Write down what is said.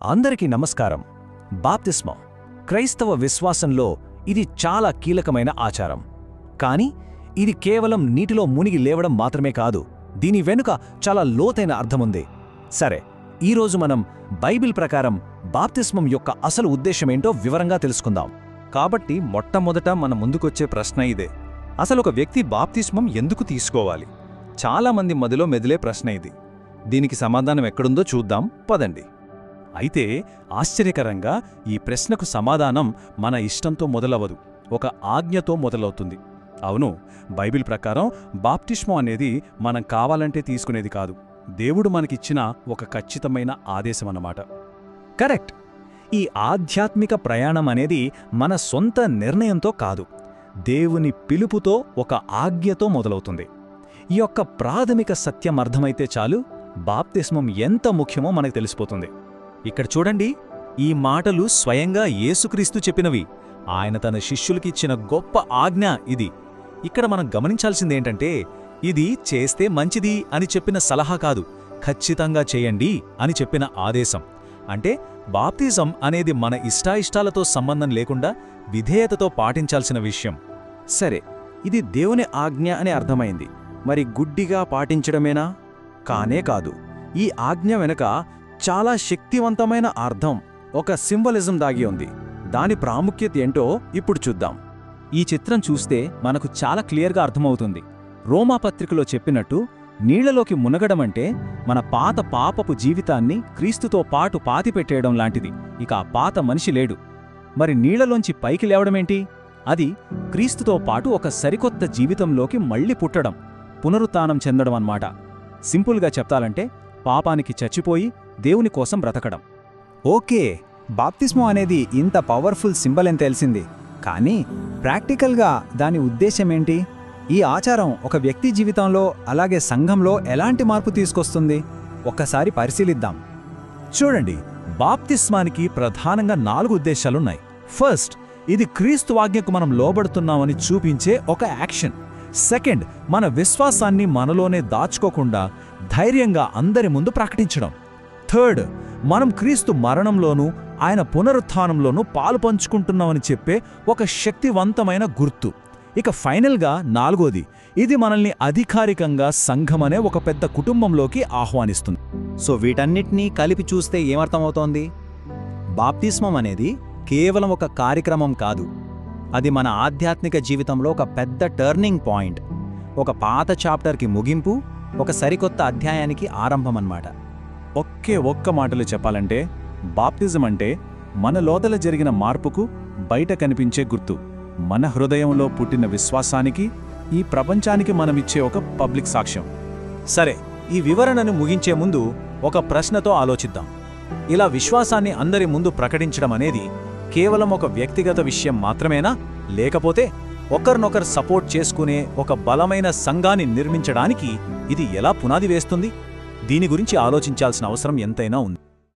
అందరికీ నమస్కారం. బాప్తిస్మం క్రైస్తవ విశ్వాసంలో ఇది చాలా కీలకమైన ఆచారం. కానీ ఇది కేవలం నీటిలో మునిగి లేవడం మాత్రమే కాదు, దీని వెనుక చాలా లోతైన అర్థముంది. సరే, ఈరోజు మనం బైబిల్ ప్రకారం బాప్తిస్మం యొక్క అసలు ఉద్దేశమేంటో వివరంగా తెలుసుకుందాం. కాబట్టి మొట్టమొదట మన ముందుకొచ్చే ప్రశ్న ఇదే: అసలు ఒక వ్యక్తి బాప్తిస్మం ఎందుకు తీసుకోవాలి? చాలామంది మదిలో మెదిలే ప్రశ్న ఇది. దీనికి సమాధానం ఎక్కడుందో చూద్దాం, పదండి. అయితే ఆశ్చర్యకరంగా ఈ ప్రశ్నకు సమాధానం మన ఇష్టంతో మొదలవదు, ఒక ఆజ్ఞతో మొదలవుతుంది. అవును, బైబిల్ ప్రకారం బాప్తిస్మం అనేది మనం కావాలంటే తీసుకునేది కాదు, దేవుడు మనకిచ్చిన ఒక ఖచ్చితమైన ఆదేశమన్నమాట. కరెక్ట్. ఈ ఆధ్యాత్మిక ప్రయాణం అనేది మన సొంత నిర్ణయంతో కాదు, దేవుని పిలుపుతో, ఒక ఆజ్ఞతో మొదలవుతుంది. ఈ యొక్క ప్రాథమిక సత్యం అర్థమైతే చాలు, బాప్తిస్మం ఎంత ముఖ్యమో మనకు తెలిసిపోతుంది. ఇక్కడ చూడండి, ఈ మాటలు స్వయంగా యేసుక్రీస్తు చెప్పినవి. ఆయన తన శిష్యులకిచ్చిన గొప్ప ఆజ్ఞ ఇది. ఇక్కడ మనం గమనించాల్సిందేంటంటే, ఇది చేస్తే మంచిది అని చెప్పిన సలహా కాదు, ఖచ్చితంగా చేయండి అని చెప్పిన ఆదేశం. అంటే బాప్తిజం అనేది మన ఇష్టాయిష్టాలతో సంబంధం లేకుండా విధేయతతో పాటించాల్సిన విషయం. సరే, ఇది దేవుని ఆజ్ఞ అని అర్థమైంది. మరి గుడ్డిగా పాటించడమేనా? కానే కాదు. ఈ ఆజ్ఞ వెనుక చాలా శక్తివంతమైన అర్థం, ఒక సింబలిజం దాగి ఉంది. దాని ప్రాముఖ్యత ఏంటో ఇప్పుడు చూద్దాం. ఈ చిత్రం చూస్తే మనకు చాలా క్లియర్గా అర్థమవుతుంది. రోమాపత్రికలో చెప్పినట్టు నీళ్లలోకి మునగడమంటే మన పాత పాపపు జీవితాన్ని క్రీస్తుతో పాటు పాతిపెట్టేయడం లాంటిది. ఇక ఆ పాత మనిషి లేడు. మరి నీళ్లలోంచి పైకి లేవడమేంటి? అది క్రీస్తుతో పాటు ఒక సరికొత్త జీవితంలోకి మళ్లీ పుట్టడం, పునరుత్థానం చెందడం అన్నమాట. సింపుల్గా చెప్తాలంటే పాపానికి చచ్చిపోయి దేవుని కోసం బ్రతకడం. ఓకే, బాప్తిస్మం అనేది ఇంత పవర్ఫుల్ సింబల్ అని తెలిసింది. కానీ ప్రాక్టికల్గా దాని ఉద్దేశమేంటి? ఈ ఆచారం ఒక వ్యక్తి జీవితంలో, అలాగే సంఘంలో ఎలాంటి మార్పు తీసుకొస్తుంది? ఒక్కసారి పరిశీలిద్దాం. చూడండి, బాప్తిస్మానికి ప్రధానంగా 4 ఉద్దేశాలున్నాయి. ఫస్ట్, ఇది క్రీస్తు ఆజ్ఞకు మనం లోబడుతున్నామని చూపించే ఒక యాక్షన్. సెకండ్, మన విశ్వాసాన్ని మనలోనే దాచుకోకుండా ధైర్యంగా అందరి ముందు ప్రకటించడం. థర్డ్, మనం క్రీస్తు మరణంలోనూ ఆయన పునరుత్థానంలోనూ పాలు పంచుకుంటున్నామని చెప్పే ఒక శక్తివంతమైన గుర్తు. ఇక ఫైనల్గా 4వది, ఇది మనల్ని అధికారికంగా సంఘమనే ఒక పెద్ద కుటుంబంలోకి ఆహ్వానిస్తుంది. సో వీటన్నిటినీ కలిపి చూస్తే ఏమర్థమవుతోంది? బాప్తిస్మం అనేది కేవలం ఒక కార్యక్రమం కాదు, అది మన ఆధ్యాత్మిక జీవితంలో ఒక పెద్ద టర్నింగ్ పాయింట్, ఒక పాత చాప్టర్కి ముగింపు, ఒక సరికొత్త అధ్యాయానికి ఆరంభమన్నమాట. ఒక్క మాటలో చెప్పాలంటే, బాప్తిజం అంటే మన లోపల జరిగిన మార్పుకు బయట కనిపించే గుర్తు, మన హృదయంలో పుట్టిన విశ్వాసానికి, ఈ ప్రపంచానికి మనమిచ్చే ఒక పబ్లిక్ సాక్ష్యం. సరే, ఈ వివరణను ముగించే ముందు ఒక ప్రశ్నతో ఆలోచిద్దాం. ఇలా విశ్వాసాన్ని అందరి ముందు ప్రకటించడం అనేది కేవలం ఒక వ్యక్తిగత విషయం మాత్రమేనా? లేకపోతే ఒకరినొకరు సపోర్ట్ చేసుకునే ఒక బలమైన సంఘాన్ని నిర్మించడానికి ఇది ఎలా పునాది వేస్తుంది? దీని గురించి ఆలోచించాల్సిన అవసరం ఎంతైనా ఉంది.